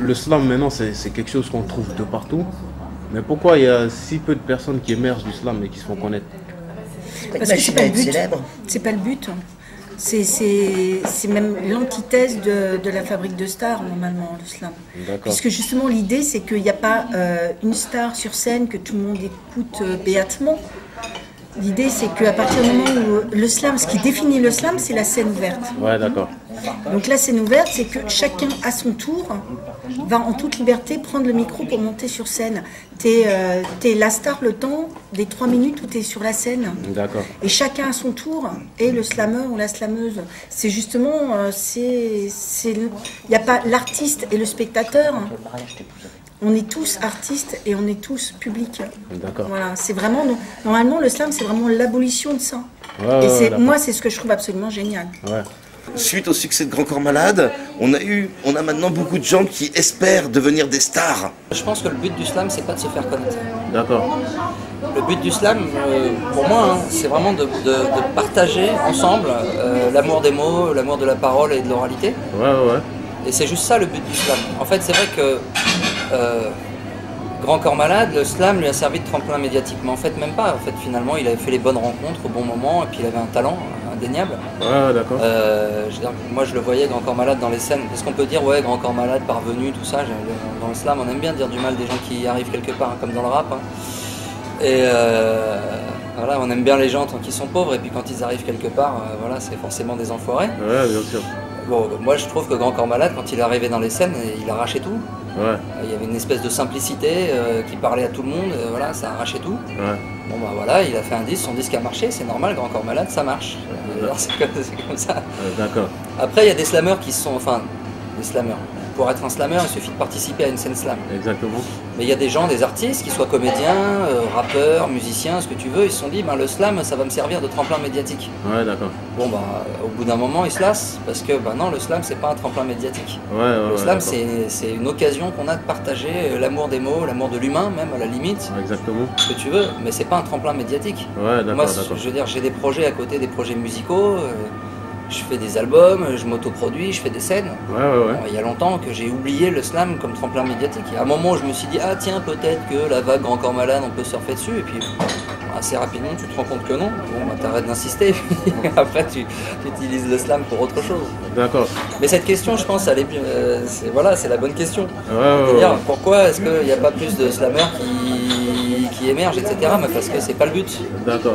le slam maintenant c'est quelque chose qu'on trouve de partout. Mais pourquoi il y a si peu de personnes qui émergent du slam et qui se font connaître? Parce que c'est pas le but. C'est pas le but. C'est même l'antithèse de la fabrique de stars, normalement, le slam. Puisque justement, l'idée, c'est qu'il n'y a pas une star sur scène que tout le monde écoute béatement. L'idée, c'est qu'à partir du moment où le slam, ce qui définit le slam, c'est la scène ouverte. Ouais, d'accord. Donc la scène ouverte, c'est que chacun, à son tour, va en toute liberté prendre le micro pour monter sur scène. T'es la star le temps des 3 minutes où tu es sur la scène. D'accord. Et chacun à son tour est le slameur ou la slameuse. C'est justement, il n'y a pas l'artiste et le spectateur. On est tous artistes et on est tous publics. D'accord. Voilà, c'est vraiment, normalement, le slam, c'est vraiment l'abolition de ça. Ouais, et moi, c'est ce que je trouve absolument génial. Ouais. Suite au succès de Grand Corps Malade, on a maintenant beaucoup de gens qui espèrent devenir des stars. Je pense que le but du slam, c'est pas de se faire connaître. D'accord. Le but du slam, pour moi, c'est vraiment de partager ensemble l'amour des mots, l'amour de la parole et de l'oralité. Ouais. Et c'est juste ça le but du slam. En fait, c'est vrai que Grand Corps Malade, le slam lui a servi de tremplin médiatique, mais en fait même pas. En fait, finalement, il avait fait les bonnes rencontres au bon moment et puis il avait un talent indéniable. Ouais, d'accord. Moi, je le voyais Grand Corps Malade dans les scènes. Parce qu'on peut dire, ouais, Grand Corps Malade, parvenu, tout ça. Dans le slam, on aime bien dire du mal des gens qui arrivent quelque part, hein, comme dans le rap. Hein. Et voilà, on aime bien les gens tant qu'ils sont pauvres, et puis quand ils arrivent quelque part, voilà, c'est forcément des enfoirés. Ouais, bien sûr. Bon, moi je trouve que Grand Corps Malade, quand il est arrivé dans les scènes, il arrachait tout. Ouais. Il y avait une espèce de simplicité qui parlait à tout le monde, voilà, ça arrachait tout. Ouais. Bon bah voilà, il a fait un disque, son disque a marché, c'est normal, Grand Corps Malade, ça marche. Alors c'est comme ça. D'accord. Après il y a des slameurs qui sont, enfin, des slameurs. Pour être un slameur, il suffit de participer à une scène slam. Exactement. Mais il y a des gens, des artistes, qui soient comédiens, rappeurs, musiciens, ce que tu veux, ils se sont dit, ben, le slam, ça va me servir de tremplin médiatique. Ouais, d'accord. Bon, bah, au bout d'un moment, ils se lassent, parce que non, le slam, c'est pas un tremplin médiatique. Le slam, c'est une occasion qu'on a de partager l'amour des mots, l'amour de l'humain, même à la limite. Exactement. Ce que tu veux, mais c'est pas un tremplin médiatique. Ouais, d'accord. Moi, je veux dire, j'ai des projets à côté, des projets musicaux. Je fais des albums, je m'autoproduis, je fais des scènes. Ouais. Bon, il y a longtemps que j'ai oublié le slam comme tremplin médiatique. Il y a un moment où je me suis dit, ah tiens, peut-être que la vague Grand Corps Malade, on peut surfer dessus. Et puis, assez rapidement, tu te rends compte que non. Bon, bah, t'arrêtes d'insister. Après, tu utilises le slam pour autre chose. D'accord. Mais cette question, je pense, c'est la bonne question. Ouais. Pourquoi est-ce qu'il n'y a pas plus de slameurs qui émergent, etc. Mais parce que c'est pas le but. D'accord.